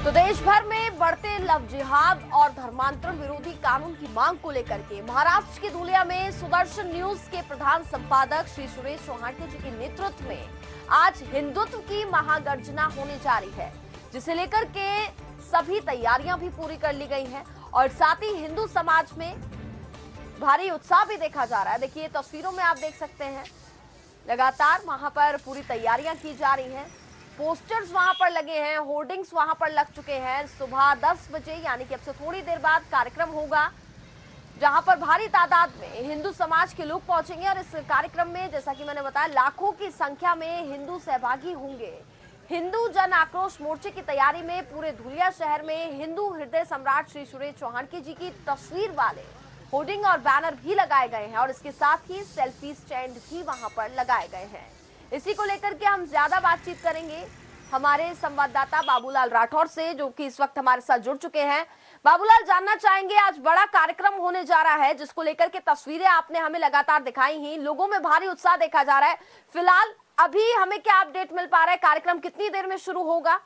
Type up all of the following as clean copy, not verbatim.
तो देश भर में बढ़ते लव जिहाद और धर्मांतरण विरोधी कानून की मांग को लेकर के महाराष्ट्र के धुलिया में सुदर्शन न्यूज के प्रधान संपादक श्री सुरेश चौहान जी के नेतृत्व में आज हिंदुत्व की महागर्जना होने जा रही है, जिसे लेकर के सभी तैयारियां भी पूरी कर ली गई हैं और साथ ही हिंदू समाज में भारी उत्साह भी देखा जा रहा है। देखिए तस्वीरों में आप देख सकते हैं, लगातार वहां पर पूरी तैयारियां की जा रही हैं। पोस्टर्स वहां पर लगे हैं, होर्डिंग्स वहां पर लग चुके हैं। सुबह 10 बजे यानी कि अब से थोड़ी देर बाद कार्यक्रम होगा, जहां पर भारी तादाद में हिंदू समाज के लोग पहुंचेंगे और इस कार्यक्रम में जैसा कि मैंने बताया लाखों की संख्या में हिंदू सहभागी होंगे। हिंदू जन आक्रोश मोर्चे की तैयारी में पूरे धुलिया शहर में हिंदू हृदय सम्राट श्री सुरेश चौहान जी की तस्वीर वाले होर्डिंग और बैनर भी लगाए गए हैं और इसके साथ ही सेल्फी स्टैंड भी वहां पर लगाए गए हैं। इसी को लेकर के हम ज्यादा बातचीत करेंगे हमारे संवाददाता बाबूलाल राठौर से, जो कि इस वक्त हमारे साथ जुड़ चुके हैं। बाबूलाल, जानना चाहेंगे, आज बड़ा कार्यक्रम होने जा रहा है जिसको लेकर के तस्वीरें आपने हमें लगातार दिखाई ही, लोगों में भारी उत्साह देखा जा रहा है। फिलहाल अभी हमें क्या अपडेट मिल पा रहा है, कार्यक्रम कितनी देर में शुरू होगा?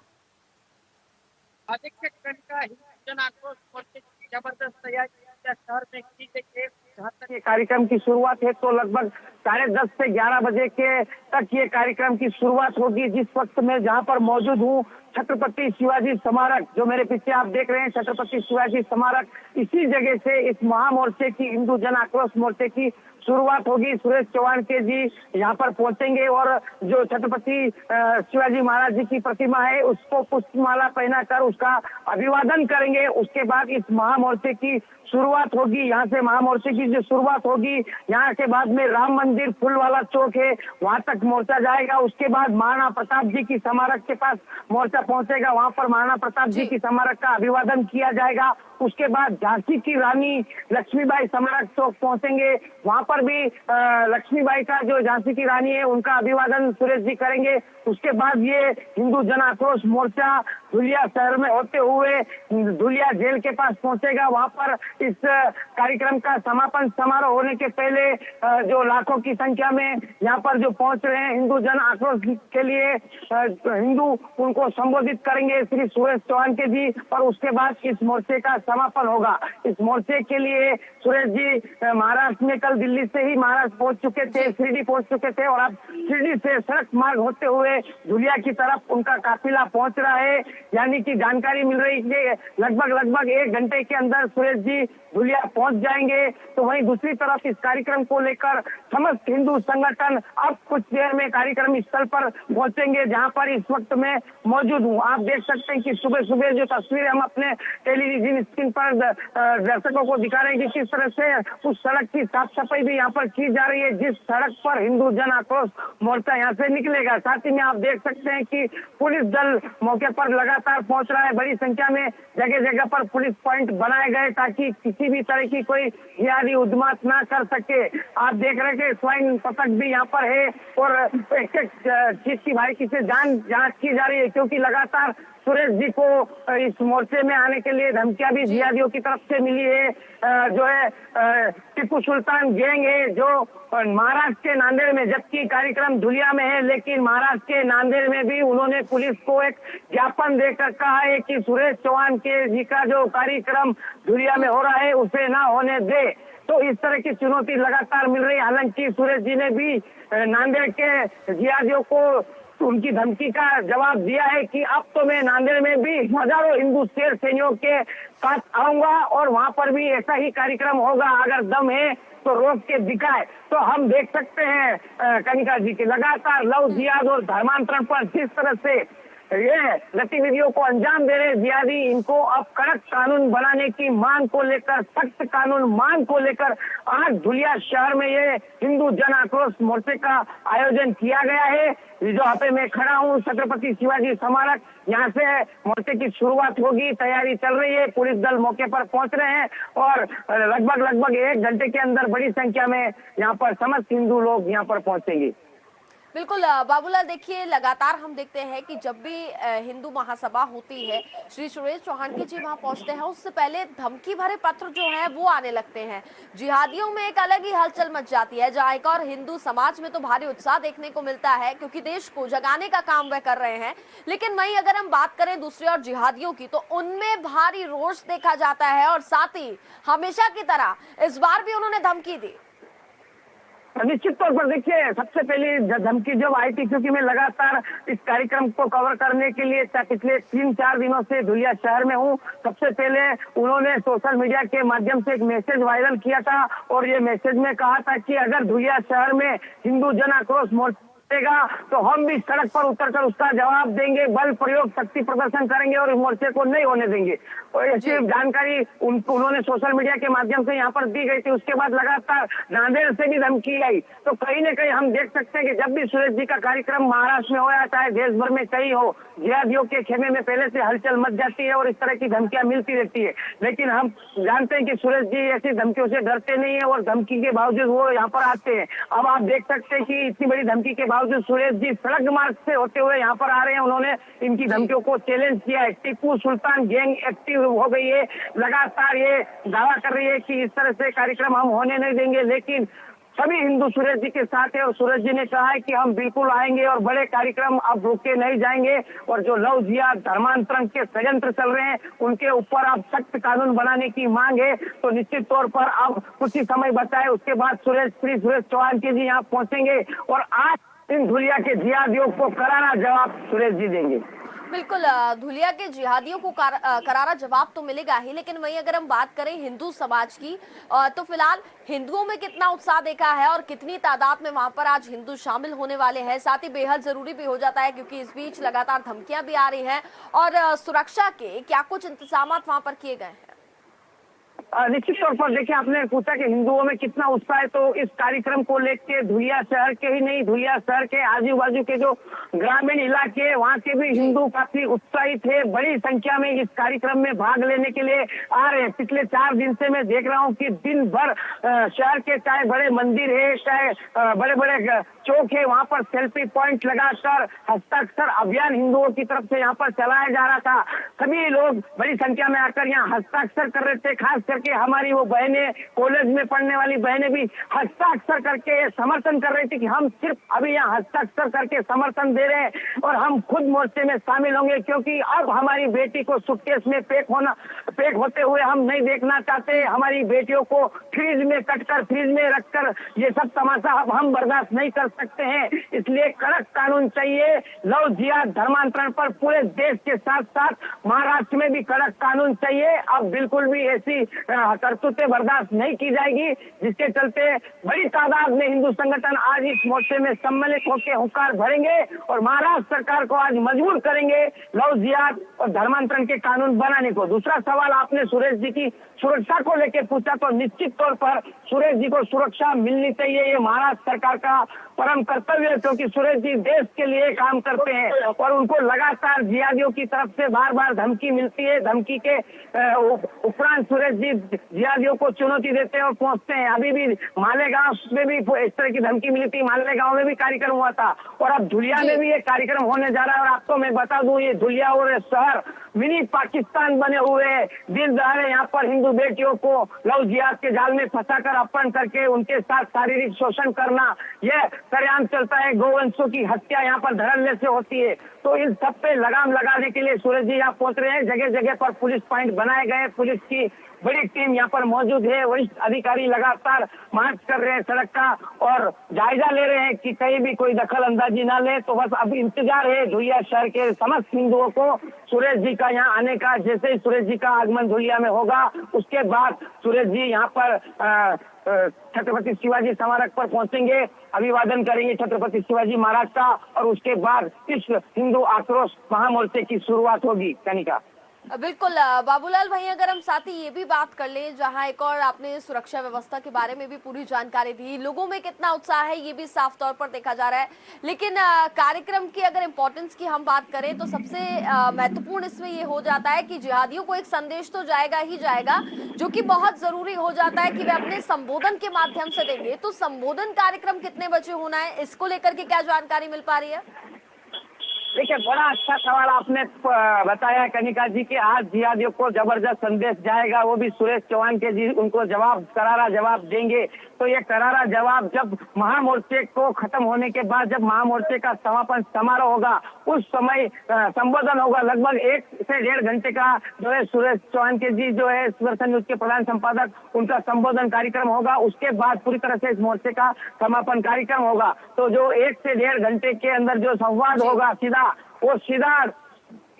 जबरदस्त तैयारी शहर में की गई है। जहाँ तक ये कार्यक्रम की शुरुआत है तो लगभग 10:30 से 11 बजे के तक ये कार्यक्रम की शुरुआत होगी। जिस वक्त मैं जहाँ पर मौजूद हूँ, छत्रपति शिवाजी स्मारक, जो मेरे पीछे आप देख रहे हैं, छत्रपति शिवाजी स्मारक, इसी जगह से इस महामोर्चे की, हिंदू जन आक्रोश मोर्चे की शुरुआत होगी। सुरेश चौहान जी यहाँ पर पहुंचेंगे और जो छत्रपति शिवाजी महाराज जी की प्रतिमा है उसको पुष्पमाला पहनाकर उसका अभिवादन करेंगे। उसके बाद इस महामोर्चे की शुरुआत होगी। यहाँ से महामोर्चे की जो शुरुआत होगी, यहाँ के बाद में राम मंदिर फूल वाला चौक है, वहां तक मोर्चा जाएगा। उसके बाद महाराणा प्रताप जी की स्मारक के पास मोर्चा पहुंचेगा, वहां पर महाराणा प्रताप जी की स्मारक का अभिवादन किया जाएगा। उसके बाद झांसी की रानी लक्ष्मीबाई स्मारक चौक पहुंचेंगे, वहां पर भी लक्ष्मीबाई का, जो झांसी की रानी है, उनका अभिवादन सुरेश जी करेंगे। उसके बाद ये हिंदू जन आक्रोश मोर्चा धुलिया शहर में होते हुए धुलिया जेल के पास पहुंचेगा। वहां पर इस कार्यक्रम का समापन समारोह होने के पहले जो लाखों की संख्या में यहाँ पर जो पहुंच रहे हैं हिंदू जन आक्रोश के लिए, हिंदू उनको संबोधित करेंगे श्री सुरेश चौहान जी, और उसके बाद इस मोर्चे का समापन होगा। इस मोर्चे के लिए सुरेश जी महाराष्ट्र में कल दिल्ली से ही महाराष्ट्र पहुंच चुके थे, शिरडी पहुंच चुके थे और अब शिरडी से सड़क मार्ग होते हुए धुलिया की तरफ उनका काफिला पहुंच रहा है। यानी कि जानकारी मिल रही है लगभग 1 घंटे के अंदर सुरेश जी धुलिया पहुंच जाएंगे। तो वहीं दूसरी तरफ इस कार्यक्रम को लेकर समस्त हिंदू संगठन अब कुछ देर में कार्यक्रम स्थल पर पहुंचेंगे, जहां पर इस वक्त मैं मौजूद हूं। आप देख सकते हैं कि सुबह सुबह जो तस्वीरें हम अपने टेलीविजन स्क्रीन पर दर्शकों को दिखा रहे हैं कि किस तरह से उस सड़क की साफ सफाई भी यहाँ पर की जा रही है, जिस सड़क पर हिंदू जन आक्रोश मोर्चा यहाँ से निकलेगा। साथ ही में आप देख सकते हैं कि पुलिस दल मौके पर लगातार पहुंच रहा है। बड़ी संख्या में जगह जगह पर पुलिस पॉइंट बनाए गए ताकि किसी भी तरह की कोई जिहादी उद्यमात ना कर सके। आप देख रहे हैं कि स्वाइन पथक भी यहाँ पर है और एक चीज की बारीकी से जांच की जा रही है, क्योंकि लगातार सुरेश जी को इस मोर्चे में आने के लिए धमकियां भी जिहादियों की तरफ से मिली है। जो है टीपू सुल्तान गैंग है जो महाराष्ट्र के नांदेड़ में, जबकि कार्यक्रम धुलिया में है, लेकिन महाराष्ट्र के नांदेड़ में भी उन्होंने पुलिस को एक ज्ञापन देकर कहा है कि सुरेश चौहान जी का जो कार्यक्रम धुलिया में हो रहा है उसे ना होने दे। तो इस तरह की चुनौती लगातार मिल रही है। हालांकि सुरेश जी ने भी नांदेड़ के जिहादियों को उनकी धमकी का जवाब दिया है कि अब तो मैं नांदेड़ में भी हजारों हिंदू शेर सैनिकों के साथ आऊंगा और वहां पर भी ऐसा ही कार्यक्रम होगा, अगर दम है तो रोक के दिखाए। तो हम देख सकते हैं कनिका जी के लगातार लव जिहाद और धर्मांतरण पर जिस तरह से ये गतिविधियों को अंजाम दे रहे जिहादी, इनको अब कड़क कानून बनाने की मांग को लेकर, सख्त कानून मांग को लेकर आज धुलिया शहर में ये हिंदू जन आक्रोश मोर्चे का आयोजन किया गया है। जो यहाँ पे मैं खड़ा हूँ छत्रपति शिवाजी स्मारक, यहाँ से मोर्चे की शुरुआत होगी, तैयारी चल रही है, पुलिस दल मौके पर पहुंच रहे हैं और लगभग 1 घंटे के अंदर बड़ी संख्या में यहाँ पर समस्त हिंदू लोग यहाँ पर पहुंचेंगे। बिल्कुल बाबूलाल, देखिए लगातार हम देखते हैं कि जब भी हिंदू महासभा होती है, श्री सुरेश चौहान की जी वहां पहुंचते हैं, उससे पहले धमकी भरे पत्र जो हैं वो आने लगते हैं। जिहादियों में एक अलग ही हलचल मच जाती है, जहां एक और हिंदू समाज में तो भारी उत्साह देखने को मिलता है क्योंकि देश को जगाने का काम वह कर रहे हैं। लेकिन वहीं अगर हम बात करें दूसरी ओर जिहादियों की, तो उनमें भारी रोष देखा जाता है और साथ ही हमेशा की तरह इस बार भी उन्होंने धमकी दी। निश्चित तौर पर देखिए, सबसे पहले धमकी जब आई थी, क्योंकि मैं लगातार इस कार्यक्रम को कवर करने के लिए पिछले 3-4 दिनों से धुलिया शहर में हूँ। सबसे पहले उन्होंने सोशल मीडिया के माध्यम से एक मैसेज वायरल किया था और ये मैसेज में कहा था कि अगर धुलिया शहर में हिंदू जन आक्रोश मोर्चा तो हम भी सड़क पर उतरकर उसका जवाब देंगे, बल प्रयोग, शक्ति प्रदर्शन करेंगे और इस मोर्चे को नहीं होने देंगे। और ऐसी जानकारी उन्होंने सोशल मीडिया के माध्यम से यहाँ पर दी गई थी। उसके बाद लगातार नांदेड़ से भी धमकी आई। तो कहीं न कहीं हम देख सकते हैं कि जब भी सुरेश जी का कार्यक्रम महाराष्ट्र में हो या चाहे देश भर में कहीं हो, जिहादियों के खेमे में पहले से हलचल मच जाती है और इस तरह की धमकियां मिलती रहती है। लेकिन हम जानते हैं कि सुरेश जी ऐसी धमकियों से डरते नहीं है और धमकी के बावजूद वो यहाँ पर आते हैं। अब आप देख सकते हैं कि इतनी बड़ी धमकी के बावजूद सुरेश जी सड़क मार्ग से होते हुए यहाँ पर आ रहे हैं। उन्होंने इनकी धमकियों को चैलेंज किया है। टीपू सुल्तान गैंग एक्टिव हो गई है, लगातार ये दावा कर रही है कि इस तरह से कार्यक्रम हम होने नहीं देंगे। लेकिन सभी हिंदू सुरेश जी के साथ है और सुरेश जी ने कहा है कि हम बिल्कुल आएंगे और बड़े कार्यक्रम अब रोके नहीं जाएंगे। और जो लव जिहाद धर्मांतरण के षड्यंत्र चल रहे हैं उनके ऊपर अब सख्त कानून बनाने की मांग है। तो निश्चित तौर पर अब कुछ ही समय बचा है, उसके बाद श्री सुरेश चौहान के जी यहाँ पहुंचेंगे और आज इन धुलिया के जिहादियों को करारा जवाब सुरेश जी देंगे। बिल्कुल धुलिया के जिहादियों को करारा जवाब तो मिलेगा ही, लेकिन वहीं अगर हम बात करें हिंदू समाज की, तो फिलहाल हिंदुओं में कितना उत्साह देखा है और कितनी तादाद में वहां पर आज हिंदू शामिल होने वाले हैं, साथ ही बेहद जरूरी भी हो जाता है क्योंकि इस बीच लगातार धमकियां भी आ रही हैं। और सुरक्षा के क्या कुछ इंतजाम वहां पर किए गए हैं? निश्चित तौर पर देखिए, आपने पूछा कि हिंदुओं में कितना उत्साह है, तो इस कार्यक्रम को लेकर धुलिया शहर के ही नहीं, धुलिया शहर के आजू बाजू के जो ग्रामीण इलाके वहाँ के भी हिंदू काफी उत्साहित है, बड़ी संख्या में इस कार्यक्रम में भाग लेने के लिए आ रहे हैं। पिछले 4 दिन से मैं देख रहा हूँ कि दिन भर शहर के चाहे बड़े मंदिर है, चाहे बड़े बड़े चौक है, वहाँ पर सेल्फी पॉइंट लगाकर हस्ताक्षर अभियान हिंदुओं की तरफ से यहाँ पर चलाया जा रहा था। सभी लोग बड़ी संख्या में आकर यहाँ हस्ताक्षर कर रहे थे। खास करके हमारी वो बहनें, कॉलेज में पढ़ने वाली बहनें भी हस्ताक्षर करके समर्थन कर रही थी कि हम सिर्फ अभी यहाँ हस्ताक्षर करके समर्थन दे रहे हैं और हम खुद मोर्चे में शामिल होंगे, क्योंकि अब हमारी बेटी को सूटकेस में पैक होते हुए हम नहीं देखना चाहते। हमारी बेटियों को फ्रीज में कटकर, फ्रीज में रखकर ये सब तमाशा अब हम बर्दाश्त नहीं कर सकते हैं। इसलिए कड़क कानून चाहिए। लव जिहाद धर्मांतरण पर पूरे देश के साथ साथ महाराष्ट्र में भी कड़क कानून चाहिए। अब बिल्कुल भी ऐसी करतूतें बर्दाश्त नहीं की जाएगी, जिसके चलते बड़ी तादाद में हिंदू संगठन आज इस मोर्चे में सम्मिलित होकर हुंकार भरेंगे और महाराष्ट्र सरकार को आज मजबूर करेंगे लव जिहाद और धर्मांतरण के कानून बनाने को। दूसरा सवाल आपने सुरेश जी की सुरक्षा को लेकर पूछा, तो निश्चित तौर पर सुरेश जी को सुरक्षा मिलनी चाहिए। ये महाराष्ट्र सरकार का परम कर्तव्य है, क्योंकि सुरेश जी देश के लिए काम करते हैं और उनको लगातार जिहादियों की तरफ से बार बार धमकी मिलती है। धमकी के उपरांत सुरेश जी जिहादियों को चुनौती देते हैं और पहुंचते हैं। अभी भी मालेगांव में भी इस तरह की धमकी मिली थी, मालेगांव में भी कार्यक्रम हुआ था और अब धुलिया में भी एक कार्यक्रम होने जा रहा है। और आपको मैं बता दूं, ये धुलिया और शहर मिनी पाकिस्तान बने हुए हैं। दिन दहाड़े यहाँ पर हिंदू बेटियों को लव जिहाद के जाल में फंसाकर अपहरण करके उनके साथ शारीरिक शोषण करना, यह सरेआम चलता है। गौवंशों की हत्या यहाँ पर धड़ल्ले से होती है। तो इन सब पे लगाम लगाने के लिए सूरज जी यहाँ पहुंच रहे हैं। जगह जगह पर पुलिस पॉइंट बनाए गए, पुलिस की बड़ी टीम यहाँ पर मौजूद है। वरिष्ठ अधिकारी लगातार मार्च कर रहे हैं सड़क का और जायजा ले रहे हैं कि कहीं भी कोई दखल अंदाजी ना ले। तो बस अब इंतजार है धुलिया शहर के समस्त हिंदुओं को सुरेश जी का यहाँ आने का। जैसे ही सुरेश जी का आगमन धुलिया में होगा, उसके बाद सुरेश जी यहाँ पर छत्रपति शिवाजी स्मारक पर पहुंचेंगे, अभिवादन करेंगे छत्रपति शिवाजी महाराज का और उसके बाद इस हिंदू आक्रोश महामोर्चे की शुरुआत होगी। कनिका। बिल्कुल बाबूलाल भाई, अगर हम साथ ही ये भी बात कर लें, जहां एक और आपने सुरक्षा व्यवस्था के बारे में भी पूरी जानकारी दी, लोगों में कितना उत्साह है ये भी साफ तौर पर देखा जा रहा है। लेकिन कार्यक्रम की अगर इम्पोर्टेंस की हम बात करें तो सबसे महत्वपूर्ण इसमें ये हो जाता है कि जिहादियों को एक संदेश तो जाएगा ही जाएगा, जो कि बहुत जरूरी हो जाता है कि वे अपने संबोधन के माध्यम से देंगे। तो संबोधन कार्यक्रम कितने बजे होना है, इसको लेकर के क्या जानकारी मिल पा रही है? देखिए, बड़ा अच्छा सवाल आपने बताया कनिका जी कि आज जिहादियों को जबरदस्त संदेश जाएगा, वो भी सुरेश चौहान के जी उनको जवाब, करारा जवाब देंगे। तो ये करारा जवाब जब महामोर्चे को खत्म होने के बाद, जब महामोर्चे का समापन समारोह होगा, उस समय संबोधन होगा। लगभग 1 से 1.5 घंटे का जो है सुरेश चौहान के जी जो है सुदर्शन न्यूज के प्रधान संपादक, उनका संबोधन कार्यक्रम होगा। उसके बाद पूरी तरह से इस मोर्चे का समापन कार्यक्रम होगा। तो जो 1 से 1.5 घंटे के अंदर जो संवाद होगा, सीधा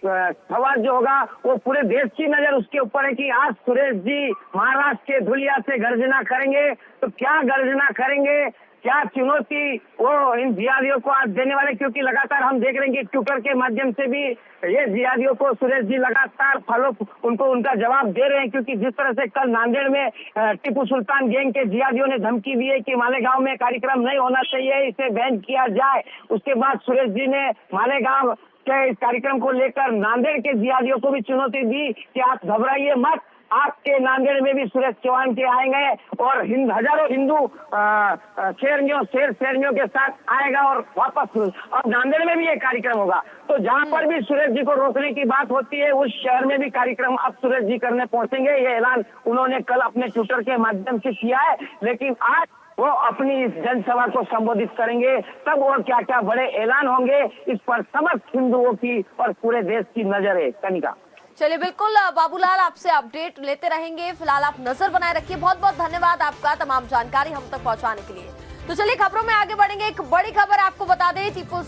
सवाल जो होगा वो पूरे देश की नजर उसके ऊपर है कि आज सुरेश जी महाराष्ट्र के धुलिया से गर्जना करेंगे, तो क्या गर्जना करेंगे, क्या चुनौती वो इन जिहादियों को आज देने वाले। क्योंकि लगातार हम देख रहे हैं कि ट्विटर के माध्यम से भी ये जिहादियों को सुरेश जी लगातार फॉलो उनको उनका जवाब दे रहे हैं। क्योंकि जिस तरह से कल नांदेड़ में टीपू सुल्तान गैंग के जिहादियों ने धमकी दी है कि मालेगांव में कार्यक्रम नहीं होना चाहिए, इसे बैन किया जाए, उसके बाद सुरेश जी ने मालेगांव के इस कार्यक्रम को लेकर नांदेड़ के जिहादियों को भी चुनौती दी कि आप घबराइए मत, आपके नांदेड़ में भी सुरेश चौहान के आएंगे और हजारों हिंदू शेरनियों के साथ आएगा और वापस और नांदेड़ में भी ये कार्यक्रम होगा। तो जहां पर भी सुरेश जी को रोकने की बात होती है, उस शहर में भी कार्यक्रम अब सुरेश जी करने पहुंचेंगे। ये ऐलान उन्होंने कल अपने ट्विटर के माध्यम से किया है। लेकिन आज वो अपनी जनसभा को संबोधित करेंगे, तब और क्या क्या बड़े ऐलान होंगे, इस पर समस्त हिंदुओं की और पूरे देश की नजर है। कनिका, चलिए, बिल्कुल बाबूलाल, आपसे अपडेट लेते रहेंगे। फिलहाल आप नजर बनाए रखिए। बहुत बहुत धन्यवाद आपका तमाम जानकारी हम तक पहुंचाने के लिए। तो चलिए खबरों में आगे बढ़ेंगे। एक बड़ी खबर आपको बता दें, टीपू